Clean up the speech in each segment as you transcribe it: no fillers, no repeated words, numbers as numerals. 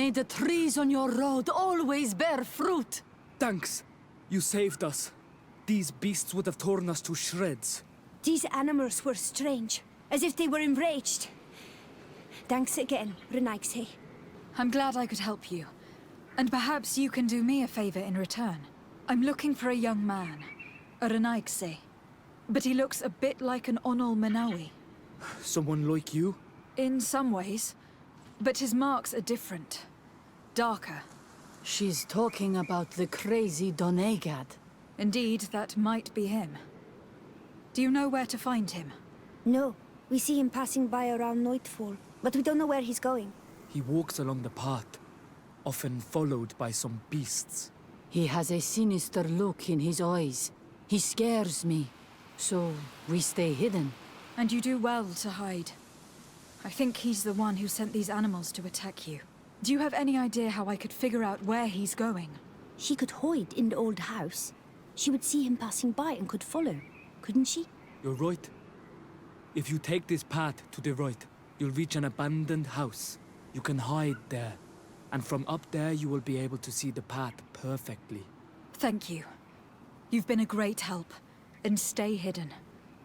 May the trees on your road always bear fruit. Thanks. You saved us. These beasts would have torn us to shreds. These animals were strange, as if they were enraged. Thanks again, Renaigse. I'm glad I could help you. And perhaps you can do me a favor in return. I'm looking for a young man, a Renaigse. But he looks a bit like an Onol Manawi. Someone like you? In some ways. But his marks are different. Darker. She's talking about the crazy Donegad. Indeed, that might be him. Do you know where to find him? No, we see him passing by around nightfall, but we don't know where he's going. He walks along the path, often followed by some beasts. He has a sinister look in his eyes. He scares me. So, we stay hidden. And you do well to hide. I think he's the one who sent these animals to attack you. Do you have any idea how I could figure out where he's going? She could hide in the old house. She would see him passing by and could follow, couldn't she? You're right. If you take this path to the right, you'll reach an abandoned house. You can hide there. And from up there, you will be able to see the path perfectly. Thank you. You've been a great help. And stay hidden.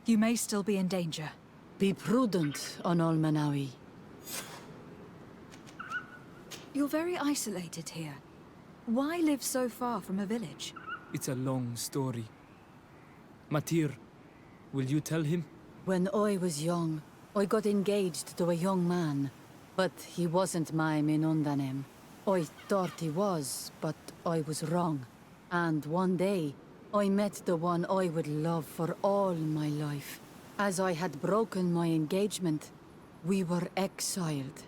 You may still be in danger. Be prudent, Onol Manawi. You're very isolated here. Why live so far from a village? It's a long story. Matir, will you tell him? When I was young, I got engaged to a young man. But he wasn't my Minundanem. I thought he was, but I was wrong. And one day, I met the one I would love for all my life. As I had broken my engagement, we were exiled.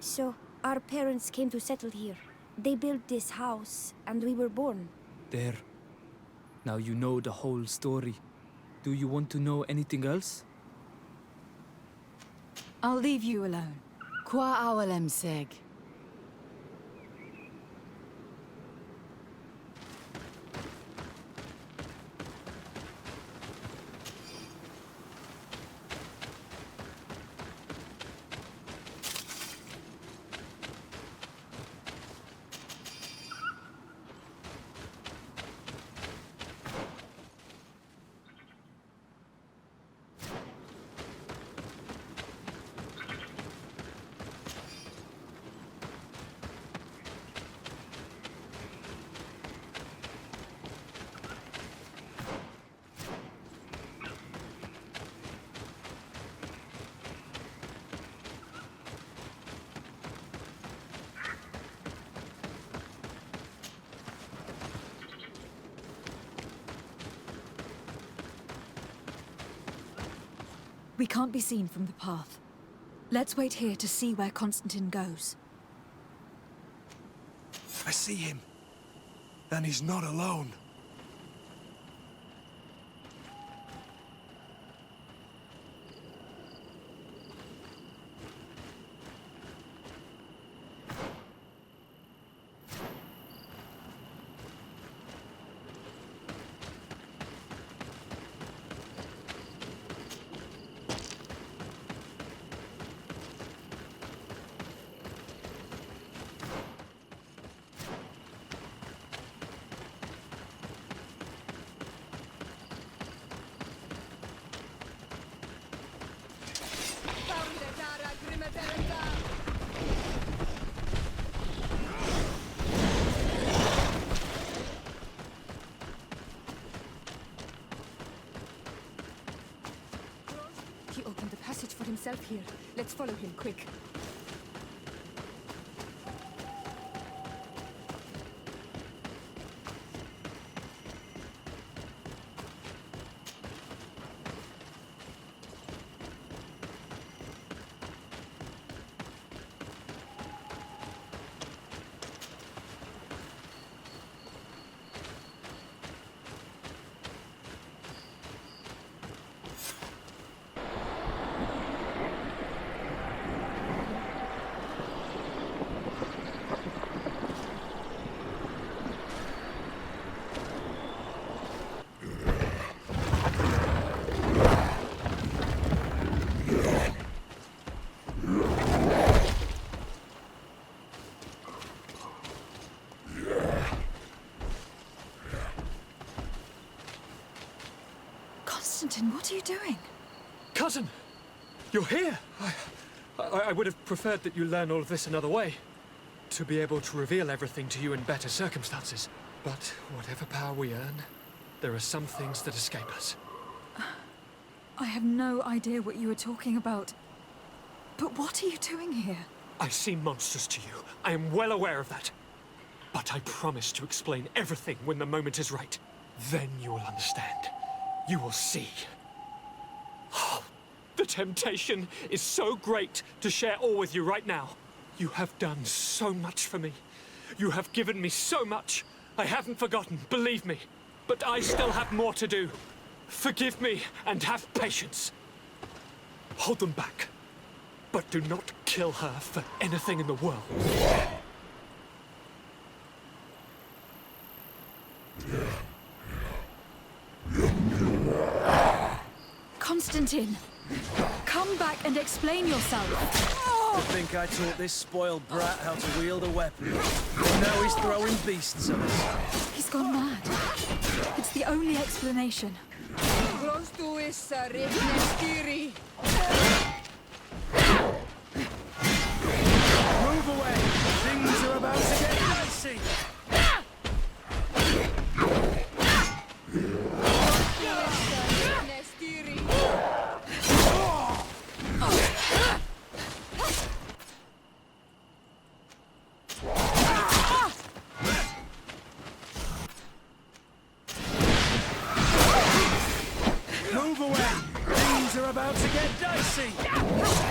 So, our parents came to settle here. They built this house, and we were born. There. Now you know the whole story. Do you want to know anything else? I'll leave you alone. Qua awalem seg. We can't be seen from the path. Let's wait here to see where Constantine goes. I see him. And he's not alone. He opened the passage for himself here. Let's follow him, quick. Constantine, what are you doing? Cousin! You're here! I would have preferred that you learn all of this another way. To be able to reveal everything to you in better circumstances. But whatever power we earn, there are some things that escape us. I have no idea what you were talking about. But what are you doing here? I seem monstrous to you. I am well aware of that. But I promise to explain everything when the moment is right. Then you will understand. You will see. Oh, the temptation is so great to share all with you right now. You have done so much for me. You have given me so much. I haven't forgotten, believe me. But I still have more to do. Forgive me and have patience. Hold them back. But do not kill her for anything in the world. Constantine! Come back and explain yourself. I think I taught this spoiled brat how to wield a weapon. And now he's throwing beasts at us. He's gone mad. It's the only explanation. Move away! Things are about to get dicey! Move away! Things are about to get dicey!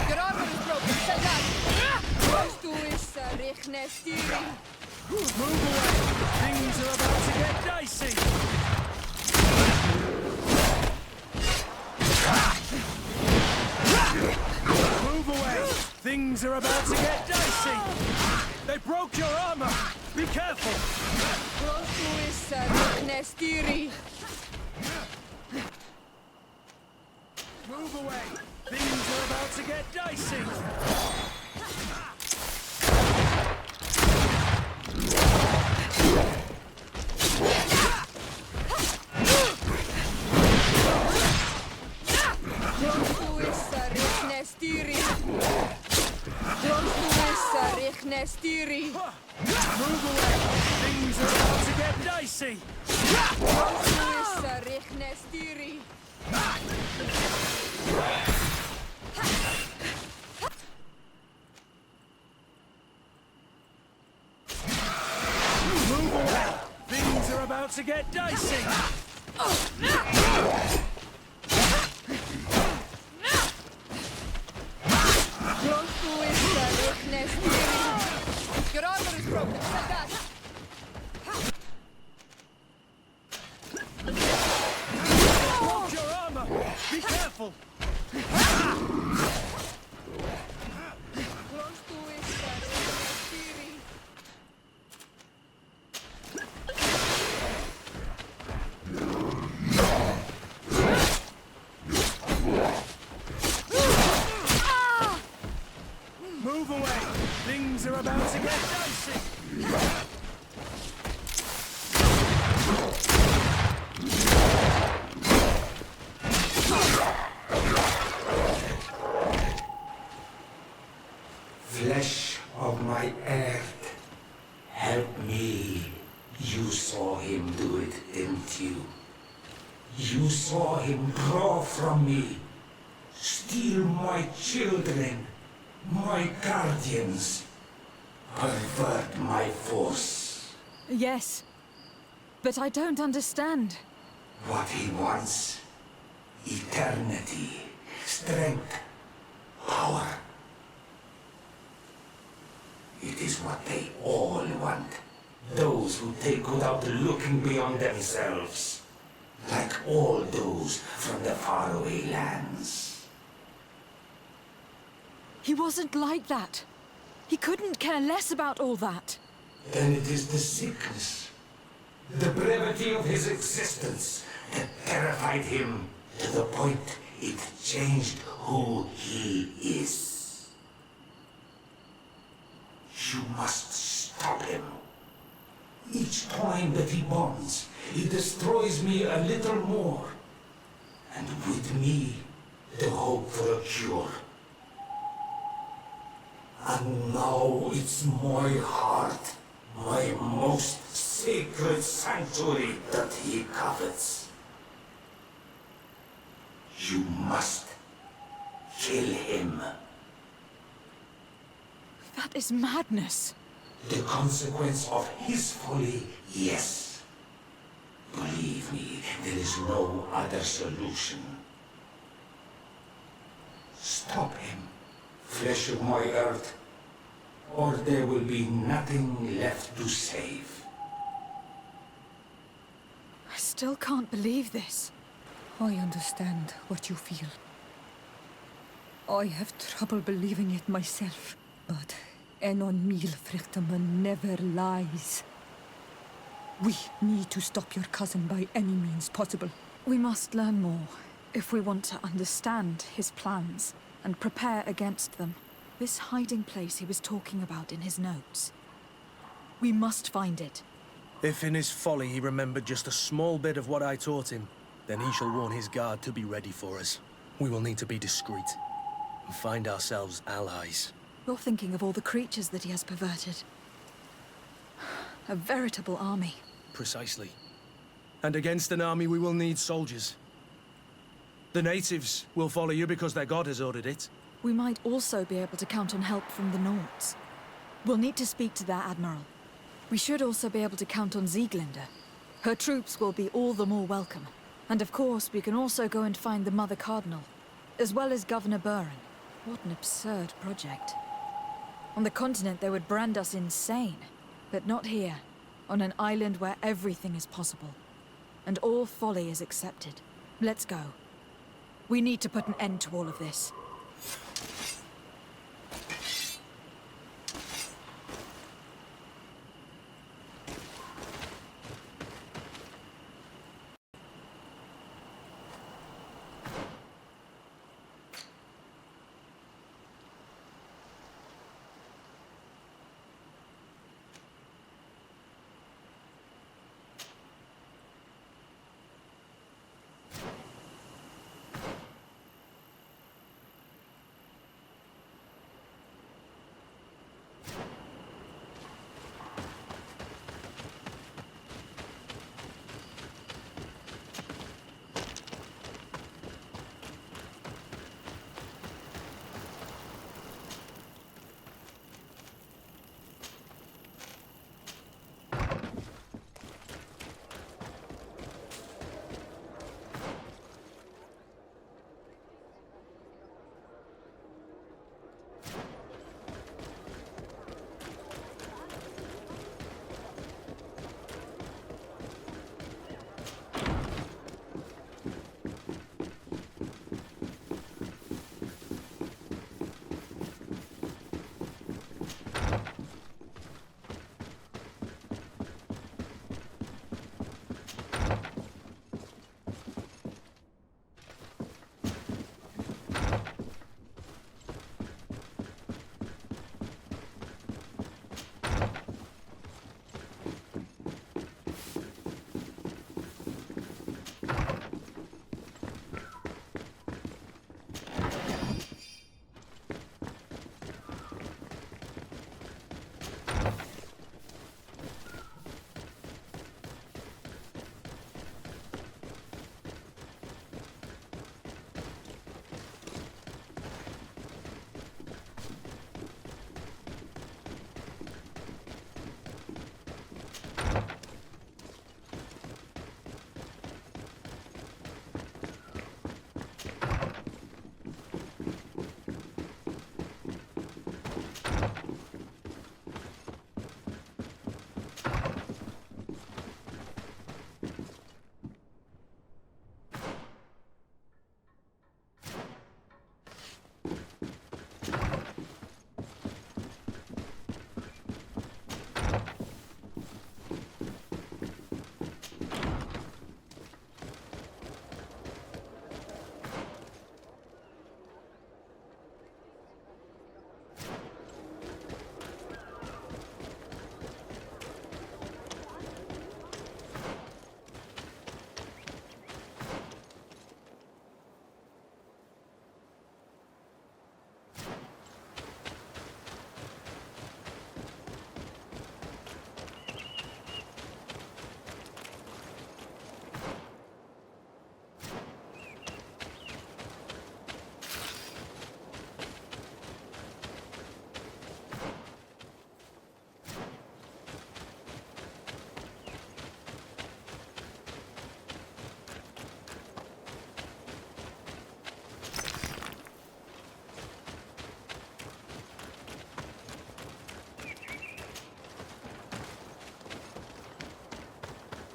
Your armor is broken. Set that. Close to is Move away! Things are about to get dicey! Move away! Things are about to get dicey! They broke your armor! Be careful! Close to is Move away! Things are about to get dicey! Move away! Things are about to get dicey! Move away! Things are about to get dicey! Your armor is broken. Set that. Broke your armor! Be careful! Close to is Move away! Things are about to get dicey! Flesh of my earth, help me. You saw him do it, didn't you? You saw him draw from me, steal my children, my guardians, pervert my force. Yes, but I don't understand. What he wants, eternity, strength, power. It is what they all want. Those who take without looking beyond themselves. Like all those from the faraway lands. He wasn't like that. He couldn't care less about all that. Then it is the sickness, the brevity of his existence that terrified him to the point it changed who he is. You must stop him. Each time that he bonds, he destroys me a little more. and with me, the hope for a cure. And now it's my heart, my most sacred sanctuary that he covets. You must kill him. That is madness. The consequence of his folly, yes. Believe me, there is no other solution. Stop him, flesh of my earth, or there will be nothing left to save. I still can't believe this. I understand what you feel. I have trouble believing it myself, but Enon Milfrichtaman never lies. We need to stop your cousin by any means possible. We must learn more if we want to understand his plans and prepare against them. This hiding place he was talking about in his notes. We must find it. If in his folly he remembered just a small bit of what I taught him, then he shall warn his guard to be ready for us. We will need to be discreet and find ourselves allies. You're thinking of all the creatures that he has perverted. A veritable army. Precisely. And against an army we will need soldiers. The natives will follow you because their god has ordered it. We might also be able to count on help from the Nords. We'll need to speak to their admiral. We should also be able to count on Sieglinde. Her troops will be all the more welcome. And of course, we can also go and find the Mother Cardinal, as well as Governor Buren. What an absurd project. On the continent, they would brand us insane. But not here, on an island where everything is possible. And all folly is accepted. Let's go. We need to put an end to all of this.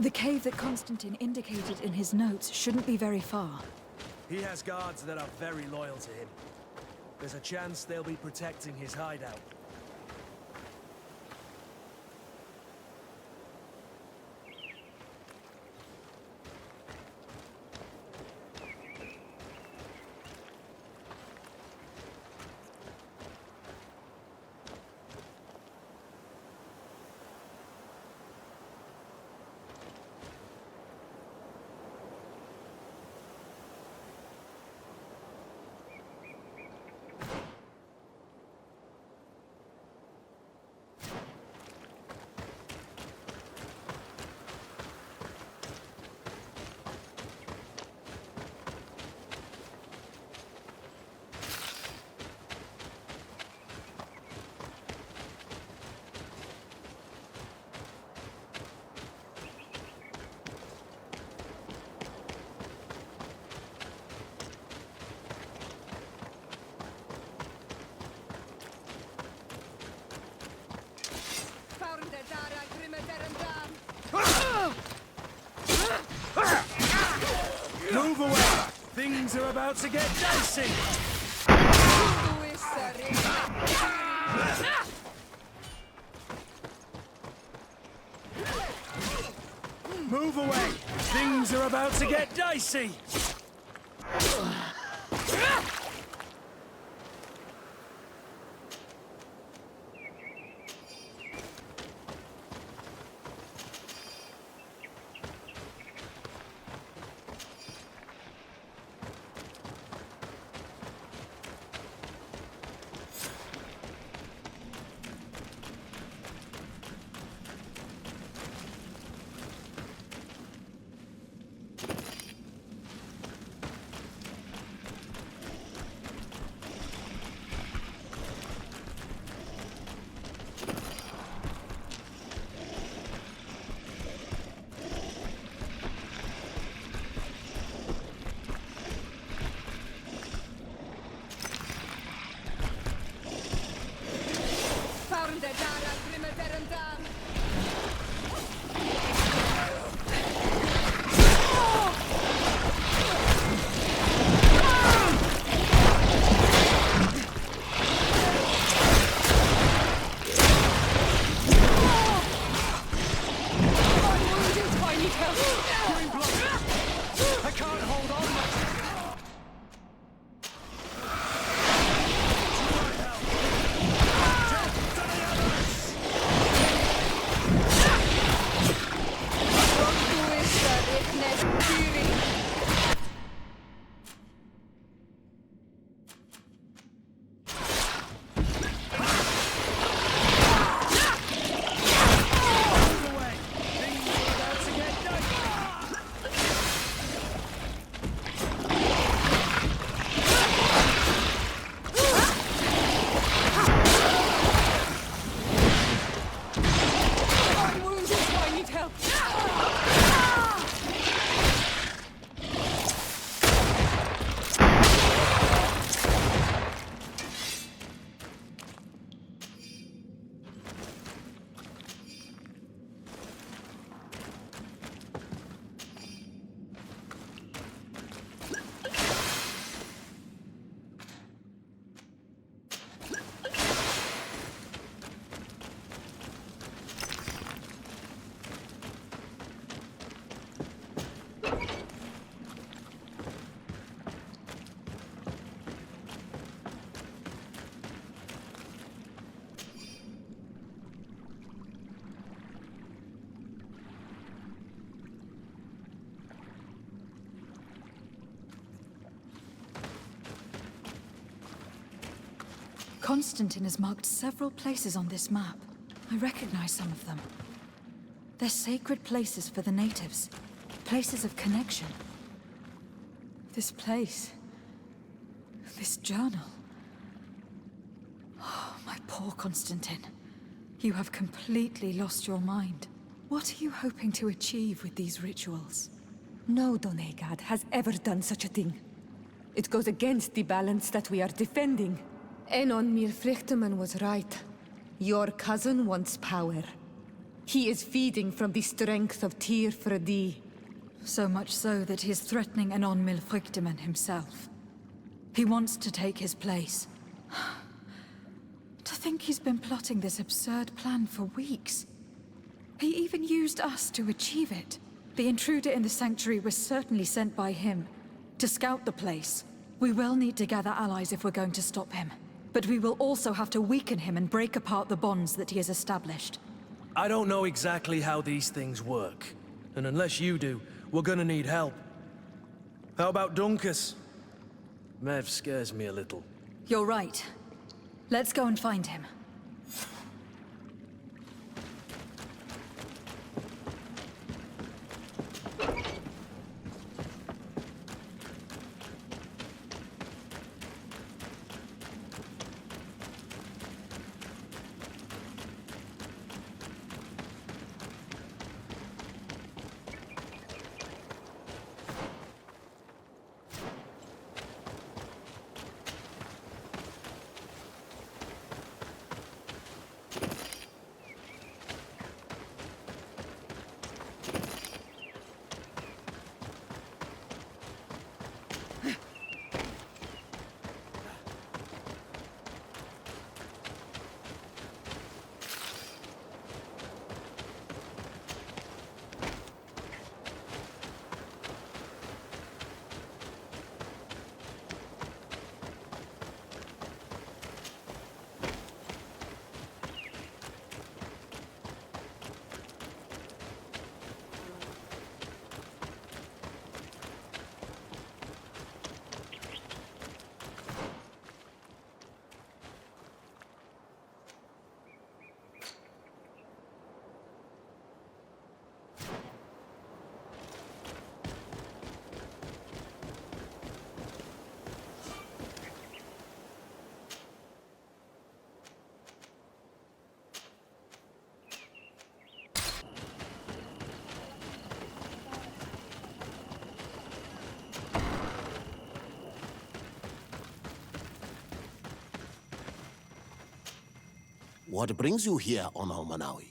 The cave that Constantine indicated in his notes shouldn't be very far. He has guards that are very loyal to him. There's a chance they'll be protecting his hideout. Move away! Things are about to get dicey! Move away! Things are about to get dicey! Constantine has marked several places on this map. I recognize some of them. They're sacred places for the natives. Places of connection. This place. This journal. Oh, my poor Constantine. You have completely lost your mind. What are you hoping to achieve with these rituals? No Donegad has ever done such a thing. It goes against the balance that we are defending. Enon Mir Frichterman was right. Your cousin wants power. He is feeding from the strength of Tyr Fredi. So much so that he is threatening Anon Milfrictiman himself. He wants to take his place. To think he's been plotting this absurd plan for weeks. He even used us to achieve it. The intruder in the sanctuary was certainly sent by him to scout the place. We will need to gather allies if we're going to stop him. But we will also have to weaken him and break apart the bonds that he has established. I don't know exactly how these things work. And unless you do, we're gonna need help. How about Dunkus? Mev scares me a little. You're right. Let's go and find him. What brings you here on Almanawi?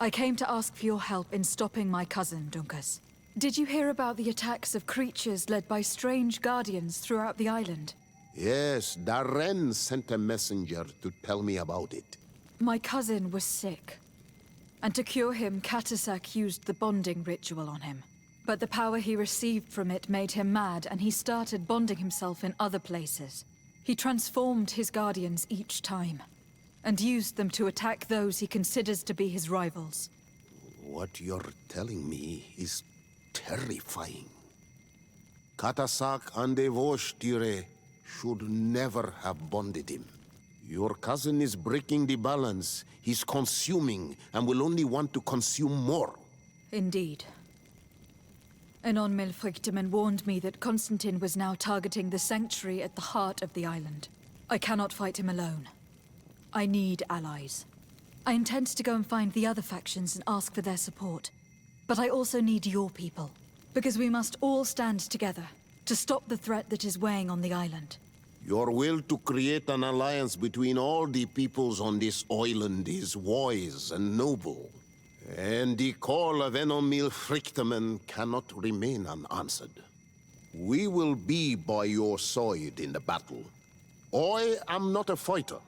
I came to ask for your help in stopping my cousin, Dunkus. Did you hear about the attacks of creatures led by strange guardians throughout the island? Yes, Darren sent a messenger to tell me about it. My cousin was sick. And to cure him, Katasak used the bonding ritual on him. But the power he received from it made him mad, and he started bonding himself in other places. He transformed his guardians each time, and used them to attack those he considers to be his rivals. What you're telling me is terrifying. Katasak and Devoshtire should never have bonded him. Your cousin is breaking the balance. He's consuming, and will only want to consume more. Indeed. Anon Milfrictiman warned me that Constantine was now targeting the sanctuary at the heart of the island. I cannot fight him alone. I need allies. I intend to go and find the other factions and ask for their support. But I also need your people. Because we must all stand together to stop the threat that is weighing on the island. Your will to create an alliance between all the peoples on this island is wise and noble. And the call of Enomil Frichteman cannot remain unanswered. We will be by your side in the battle. I am not a fighter,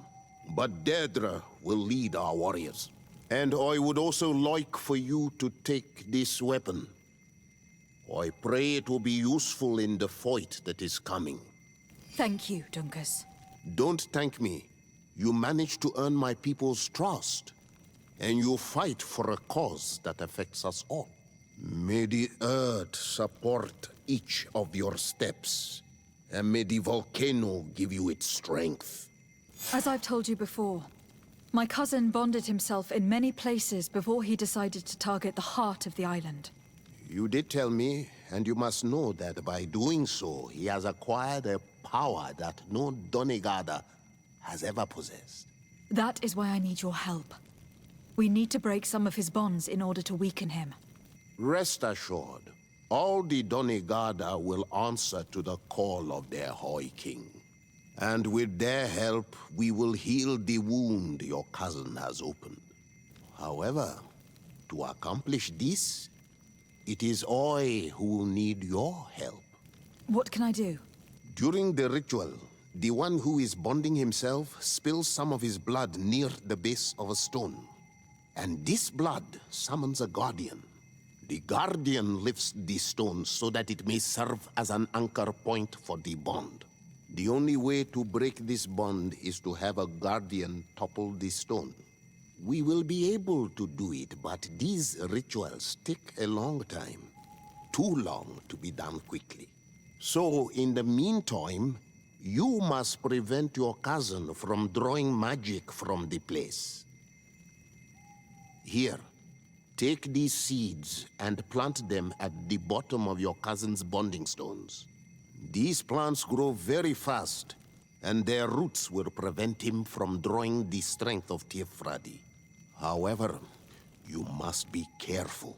but Deirdre will lead our warriors. And I would also like for you to take this weapon. I pray it will be useful in the fight that is coming. Thank you, Dunkus. Don't thank me. You managed to earn my people's trust. And you fight for a cause that affects us all. May the earth support each of your steps. And may the volcano give you its strength. As I've told you before, my cousin bonded himself in many places before he decided to target the heart of the island. You did tell me, and you must know that by doing so, he has acquired a power that no Donegada has ever possessed. That is why I need your help. We need to break some of his bonds in order to weaken him. Rest assured, all the Donegada will answer to the call of their High King. And with their help, we will heal the wound your cousin has opened. However, to accomplish this, it is I who will need your help. What can I do? During the ritual, the one who is bonding himself spills some of his blood near the base of a stone. And this blood summons a guardian. The guardian lifts the stone so that it may serve as an anchor point for the bond. The only way to break this bond is to have a guardian topple the stone. We will be able to do it, but these rituals take a long time. Too long to be done quickly. So, in the meantime, you must prevent your cousin from drawing magic from the place. Here, take these seeds and plant them at the bottom of your cousin's bonding stones. These plants grow very fast, and their roots will prevent him from drawing the strength of Tiefradi. However, you must be careful,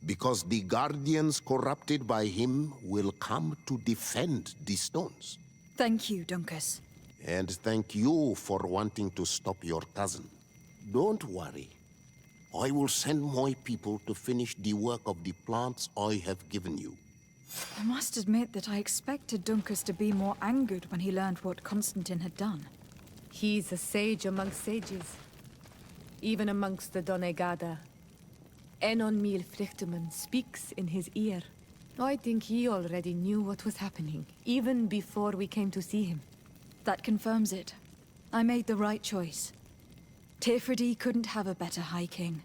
because the guardians corrupted by him will come to defend the stones. Thank you, Dunkus. And thank you for wanting to stop your cousin. Don't worry. I will send my people to finish the work of the plants I have given you. I must admit that I expected Dunkus to be more angered when he learned what Constantine had done. He's a sage amongst sages, even amongst the Donegada. Enon Mil Frichtumen speaks in his ear. I think he already knew what was happening, even before we came to see him. That confirms it. I made the right choice. Tiefradi couldn't have a better High King.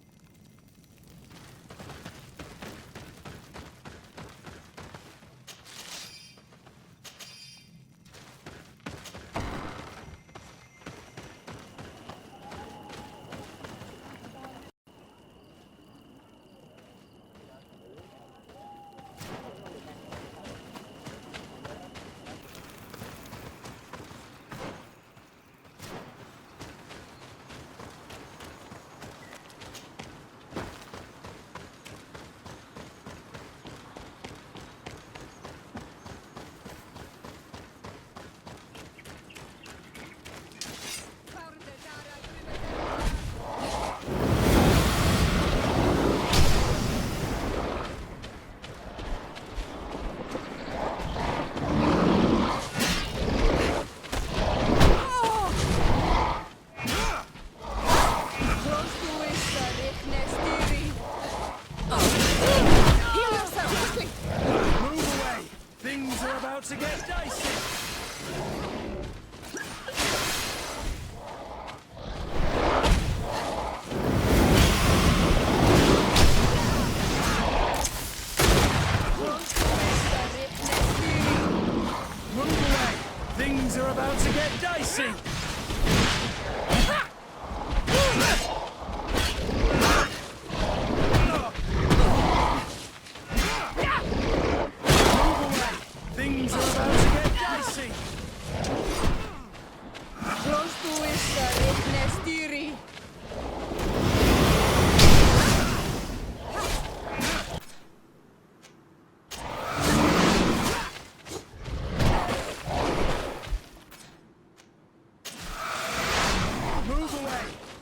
Things are about to get dicey! Move away!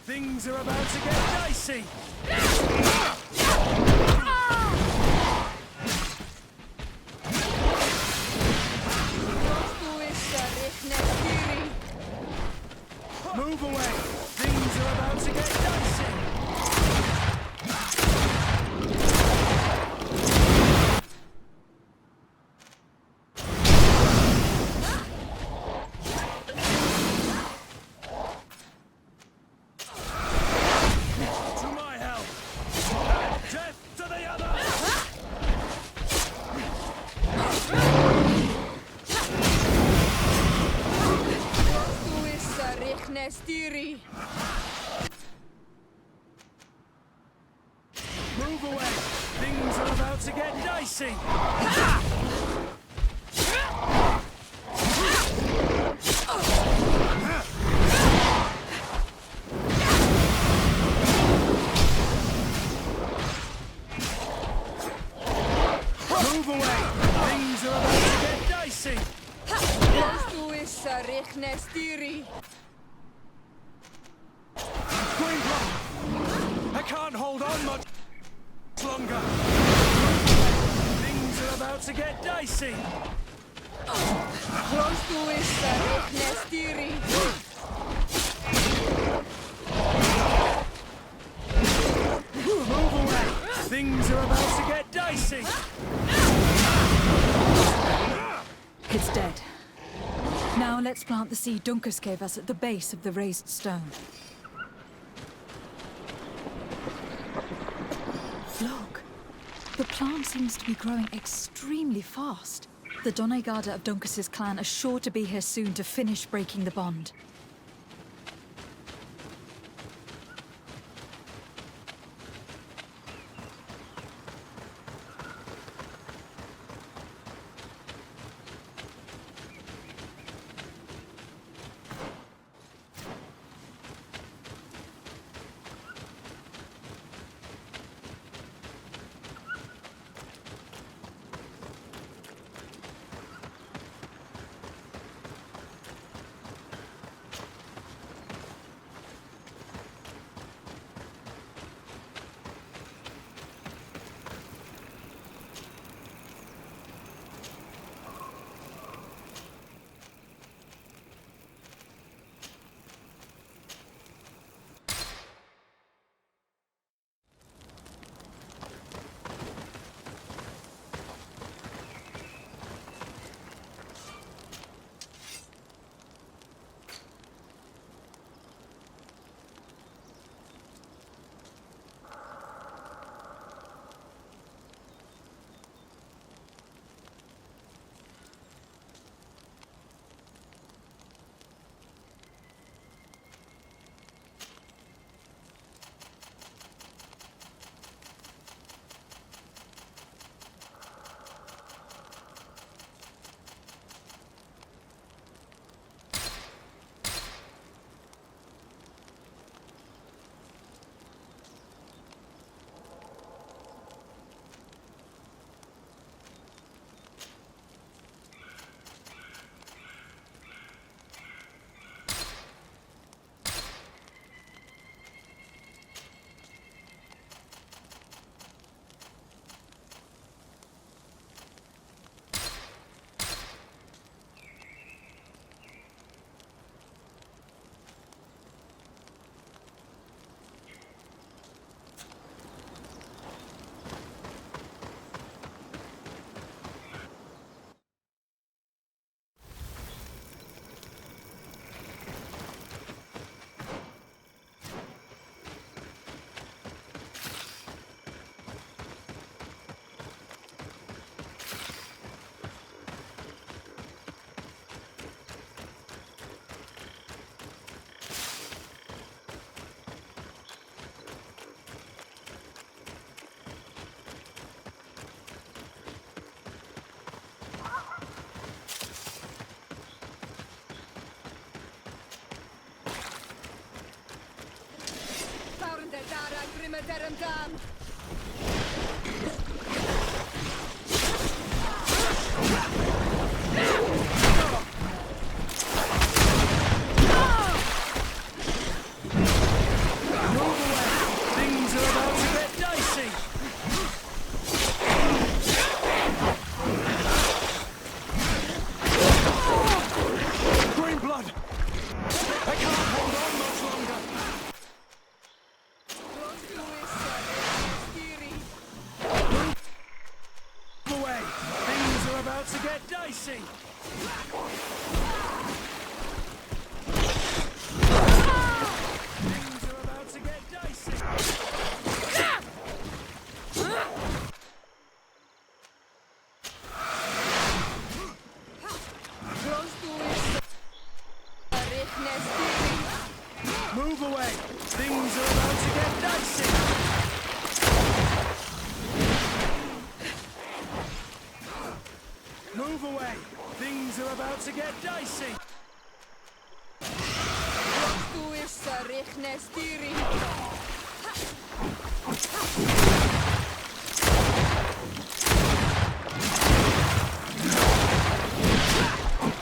Things are about to get dicey! Move away! Things are about to get dicey! Move away! Things are about to get dicey! I can't hold on much longer. Things are about to get dicey. Move away. Things are about to get dicey. It's dead. Now let's plant the seed Dunkus gave us at the base of the raised stone. Look. The plant seems to be growing extremely fast. The Donegada of Dunkus's clan are sure to be here soon to finish breaking the bond. Move away! Things are about to get dicey! Move away! Things are about to get dicey!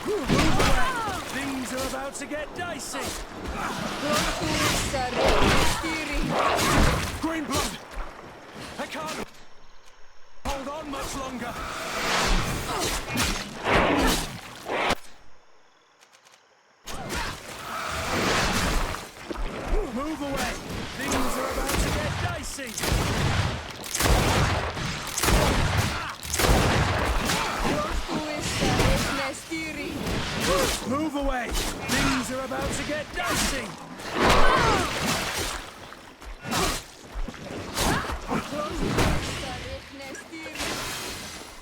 Move away! Things are about to get dicey! Green blood! I can't hold on much longer! Move away! Things are about to get dicey! Move away! Things are about to get dicey!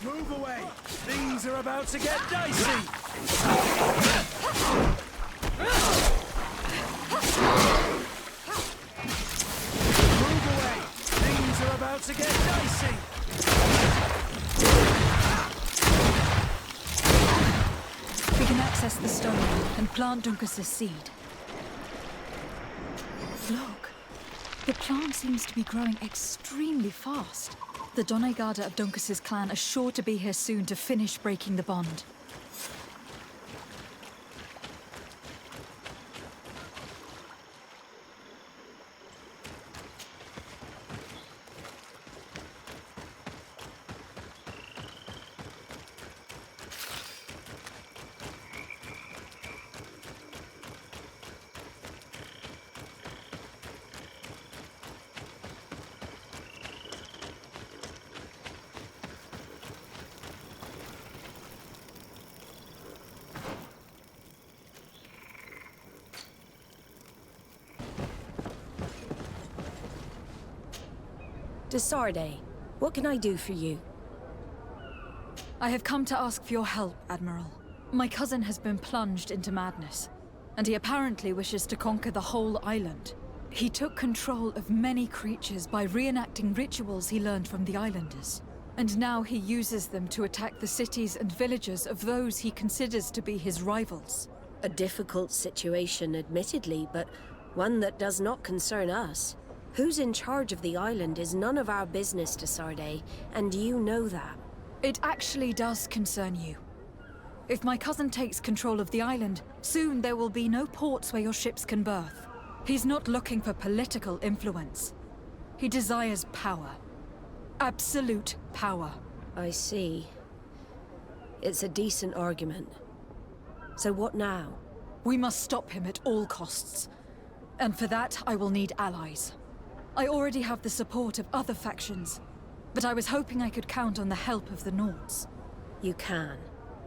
Move away! Things are about to get dicey! Move away! Things are about to get dicey! We can access the stone and plant Dunkus's seed. Look, the plant seems to be growing extremely fast. The Donegada of Dunkus's clan are sure to be here soon to finish breaking the bond. Desarde, what can I do for you? I have come to ask for your help, Admiral. My cousin has been plunged into madness, and he apparently wishes to conquer the whole island. He took control of many creatures by reenacting rituals he learned from the islanders. And now he uses them to attack the cities and villages of those he considers to be his rivals. A difficult situation, admittedly, but one that does not concern us. Who's in charge of the island is none of our business, Desarde, and you know that. It actually does concern you. If my cousin takes control of the island, soon there will be no ports where your ships can berth. He's not looking for political influence. He desires power. Absolute power. I see. It's a decent argument. So what now? We must stop him at all costs. And for that, I will need allies. I already have the support of other factions, but I was hoping I could count on the help of the Nords. You can.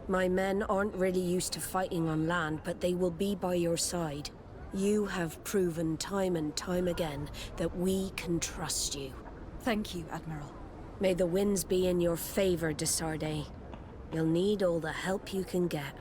My men aren't really used to fighting on land, but they will be by your side. You have proven time and time again that we can trust you. Thank you, Admiral. May the winds be in your favor, Desarde. You'll need all the help you can get.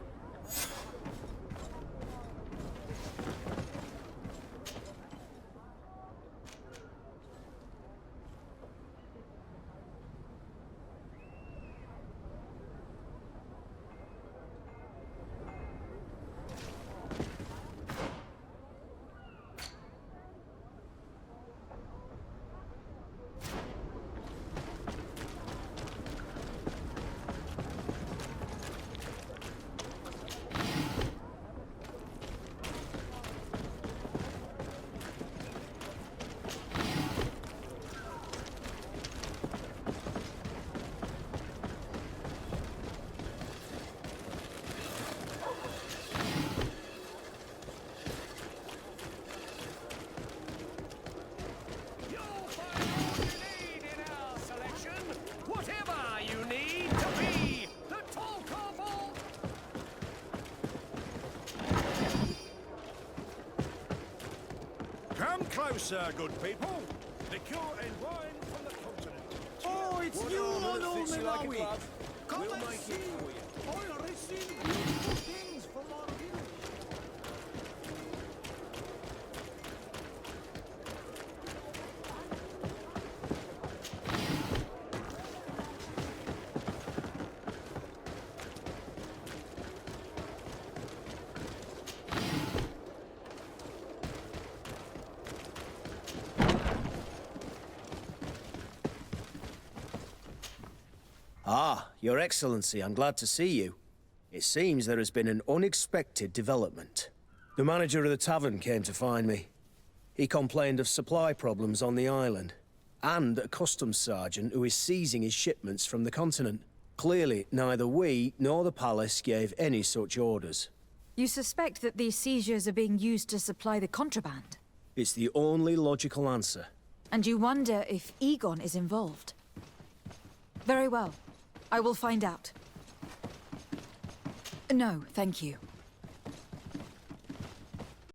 Closer, good people. Liqueur and wine from the continent. Oh, it's What you, armor Ono fits you like a Menawi. glove? Come We'll and make see. it for you. I received beautiful things from our village. Ah, Your Excellency, I'm glad to see you. It It seems there has been an unexpected development. The manager of the tavern came to find me. He complained of supply problems on the island, and a customs sergeant who is seizing his shipments from the continent. Clearly, neither we nor the palace gave any such orders. You suspect that these seizures are being used to supply the contraband? It's the only logical answer. And you wonder if Egon is involved? Very well. I will find out. No, thank you.